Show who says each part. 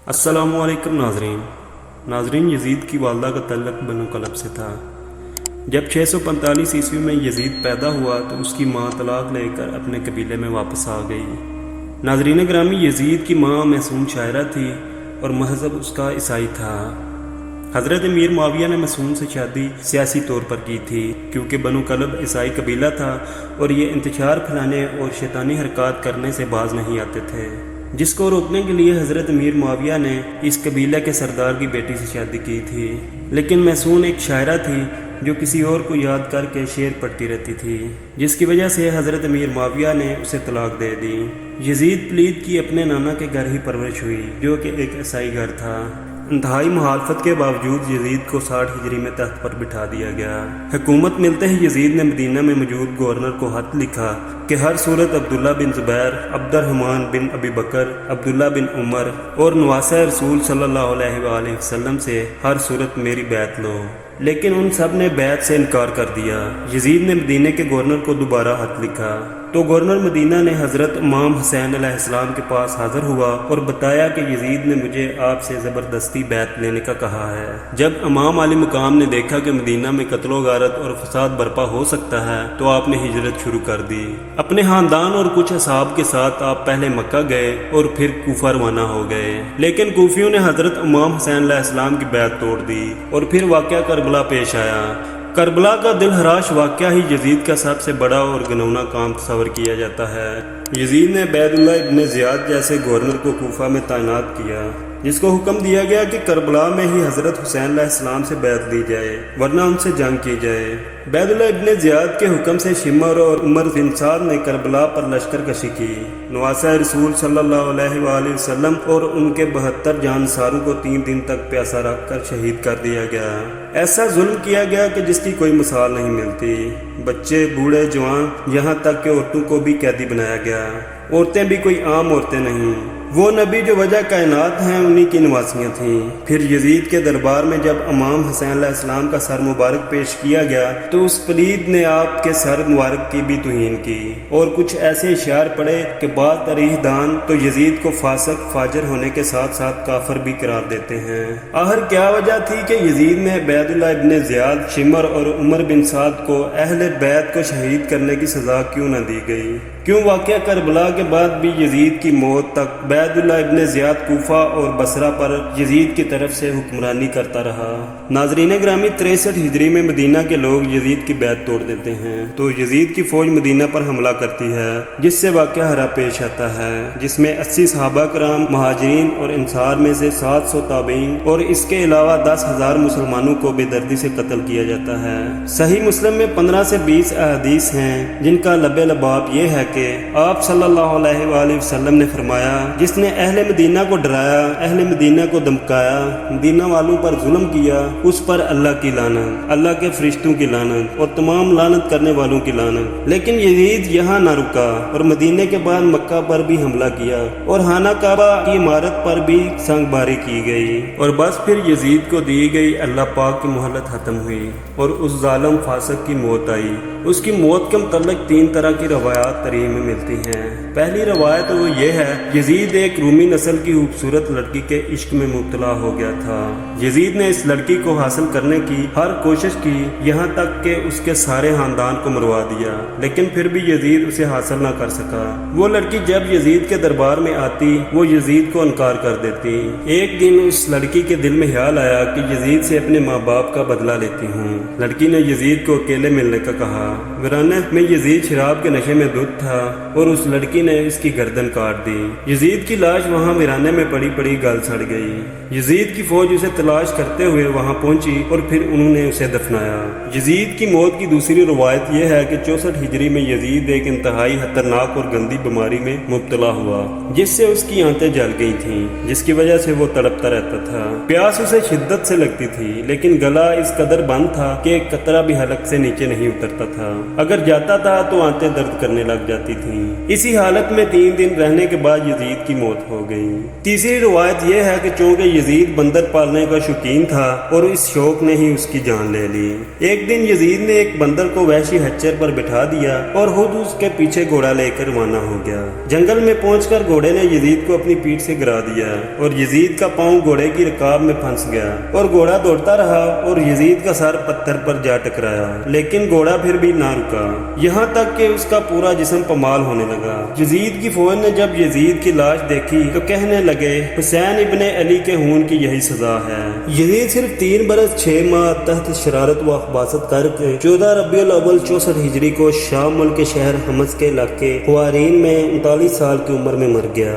Speaker 1: अस्सलामु अलैकुम नाजरीन यजीद की वालदा का तल्लक बनु कलब से था। जब 645 ईस्वी में यजीद पैदा हुआ तो उसकी माँ तलाक लेकर अपने कबीले में वापस आ गई। नाजरीन ग्रामी, यजीद की माँ मासूम शायरा थी और मजहब उसका ईसाई था। हज़रत अमीर मुआविया ने मासूम से शादी सियासी तौर पर की थी क्योंकि बनु कलब ईसाई कबीला था और ये इंतशार फैलाने और शैतानी हरकत करने से बाज नहीं आते थे, जिसको रोकने के लिए हज़रत अमीर मुआविया ने इस कबीला के सरदार की बेटी से शादी की थी। लेकिन मासूम एक शायरा थी जो किसी और को याद करके शेर पढ़ती रहती थी, जिसकी वजह से हज़रत अमीर मुआविया ने उसे तलाक दे दी। यजीद पलीद की अपने नाना के घर ही परवरिश हुई जो कि एक ईसाई घर था। इंतहाई मुखालफत के बावजूद यजीद को 60 हिजरी में तख्त पर बिठा दिया गया। हुकूमत मिलते ही यजीद ने मदीना में मौजूद गवर्नर को खत लिखा कि हर सूरत अब्दुल्ला बिन ज़ुबैर, अब्दुर्रहमान बिन अबी बकर, अब्दुल्ला बिन उमर और नवासा रसूल सल्लल्लाहु अलैहि वसल्लम से हर सूरत मेरी बैत लो। लेकिन उन सब ने बैत से इनकार कर दिया। यजीद ने मदीने के गवर्नर को दोबारा खत लिखा तो गवर्नर मदीना ने हज़रत इमाम हुसैन अलैहिस्सलाम के पास हाजिर हुआ और बताया कि यजीद ने मुझे आपसे ज़बरदस्ती बैत लेने का कहा है। जब इमाम आली मुकाम ने देखा कि मदीना में कत्लो गारत और फसाद बर्पा हो सकता है तो आपने हिजरत शुरू कर दी। अपने खानदान और कुछ असहाब के साथ आप पहले मक्का गए और फिर कूफा रवाना हो गए, लेकिन कूफियों ने हज़रत इमाम हुसैन अलैहिस्सलाम की बैत तोड़ दी और फिर वाक़या करबला पेश आया। करबला का दिल हराश वाक़या ही यजीद का सबसे बड़ा और घिनौना काम तस्वर किया जाता है। यजीद ने उबैदुल्लाह इब्न ज़ियाद जैसे गवर्नर को कूफा में तैनात किया, जिसको हुक्म दिया गया कि करबला में ही हज़रत हुसैन अलैहिस्सलाम से बैत ली जाए वरना उनसे जंग की जाए। उबैदुल्लाह इब्न ज़ियाद के हुक्म से शिमर और उमर बिन साद ने करबला पर लश्कर कशी की। नवासा रसूल सल्लल्लाहु अलैहि वसल्लम और उनके 72 जानसारों को 3 दिन तक प्यासा रखकर शहीद कर दिया गया। ऐसा जुल्म किया गया कि जिसकी कोई मिसाल नहीं मिलती। बच्चे, बूढ़े, जवान, यहाँ तक कि औरतों को भी कैदी बनाया गया। औरतें भी कोई आम औरतें नहीं, वो नबी जो वजह कायनात हैं उन्हीं की नवासियाँ थीं। फिर यजीद के दरबार में जब इमाम हुसैन अलैहिस्सलाम का सर मुबारक पेश किया गया तो उस पलीद ने आपके सर मुबारक की भी तौहीन की और कुछ ऐसे इशार पड़े कि बाद तारीख दान तो यजीद को फासिक फाजिर होने के साथ साथ काफिर भी करार देते हैं। आखिर क्या वजह थी कि यजीद ने उबैदुल्लाह इब्न ज़ियाद, शिमर और उमर बिन साद को अहले बैत को शहीद करने की सजा क्यों न दी गई? क्यों वाक़या करबला के बाद भी यजीद की मौत तक उबैदुल्लाह इब्न ज़ियाद कूफा और बसरा पर यजीद की तरफ से हुक्मरानी करता रहा? नाज़रीन ग्रामी, 63 हिजरी में मदीना के लोग यजीद की बैत तोड़ देते हैं तो यजीद की फौज मदीना पर हमला करती है, जिससे वाक़या हरा पेश आता है, जिसमें 80 सहाबा कराम, महाजिरीन और इंसार में से 700 ताबईन और इसके अलावा 10,000 मुसलमानों को बेदर्दी से कत्ल किया जाता है। सही मुस्लिम में 15 से 20 अहादीस हैं जिनका लबे लबाब ये है कि आप सल्लल्लाहु अलैहि वसल्लम ने फरमाया, जिसने अहले मदीना को डराया, अहले मदीना को धमकाया, मदीना वालों पर जुल्म किया, उस पर अल्लाह की लानत, अल्लाह के फरिश्तों की लानत और तमाम लानत करने वालों की लानत। लेकिन यजीद यहाँ ना रुका और मदीने के बाद मक्का पर भी हमला किया और खाना काबा की इमारत पर भी संगबारी की गई और बस फिर यजीद को दी गई अल्लाह पाक की मोहलत खत्म हुई और उस जालिम फासिक की मौत आई। उसकी मौत के मुतल्लिक 3 तरह की रवायात तारीख में मिलती हैं। पहली रवायत वो ये है, यजीद एक रूमी नस्ल की खूबसूरत लड़की के इश्क में मुब्तला हो गया था। यजीद ने इस लड़की को हासिल करने की हर कोशिश की, यहाँ तक कि उसके सारे खानदान को मरवा दिया, लेकिन फिर भी यजीद उसे हासिल ना कर सका। वो लड़की जब यजीद के दरबार में आती वो यजीद को इनकार कर देती। एक दिन उस लड़की के दिल में ख्याल आया कि यजीद से अपने माँ बाप का बदला लेती हूँ। लड़की ने यजीद को अकेले मिलने का कहा। वीराने में यजीद शराब के नशे में धुत था और उस लड़की ने इसकी गर्दन काट दी। यजीद की लाश वहाँ वीराने में पड़ी पड़ी गल सड़ गई। यजीद की फौज उसे तलाश करते हुए वहाँ पहुंची और फिर उन्होंने उसे दफनाया। यजीद की मौत की दूसरी रवायत यह है कि 64 हिजरी में यजीद एक इंतहाई खतरनाक और गंदी बीमारी में मुब्तला हुआ, जिससे उसकी आंतें जल गई थीं, जिसकी वजह से वो तड़पता रहता था। प्यास उसे शिद्दत से लगती थी, लेकिन गला इस कदर बंद था कि एक कतरा भी हलक से नीचे नहीं उतरता था। تھا, اگر جاتا تھا تو آنتیں درد کرنے لگ جاتی تھیں. اسی حالت میں 3 دن رہنے کے بعد یزید کی موت ہو گئی. تیسری روایت یہ ہے کہ چونکہ یزید بندر پالنے کا شوقین تھا اور اس شوق نے ہی اس کی جان لے لی. ایک دن یزید نے ایک بندر کو وحشی خچر پر بٹھا دیا اور خود اس کے پیچھے گھوڑا لے کر روانہ ہو گیا. جنگل میں پہنچ کر گھوڑے نے یزید کو اپنی پیٹھ سے گرا دیا اور یزید کا پاؤں گھوڑے کی رکاب میں پھنس گیا اور گھوڑا دوڑتا رہا اور یزید کا سر پتھر پر جا ٹکرایا, لیکن گھوڑا پھر بھی نہ رکا, یہاں تک کہ اس کا پورا جسم پامال ہونے لگا. یزید کی فوج نے جب یزید کی لاش دیکھی تو کہنے لگے حسین ابن علی کے خون کی یہی سزا ہے. یزید صرف 3 برس 6 ماہ تحت شرارت و اخباثت کر کے 14 ربیع الاول 64 ہجری کو شام ملک کے شہر حمص کے علاقے خوارین میں 39 سال کی عمر میں مر گیا.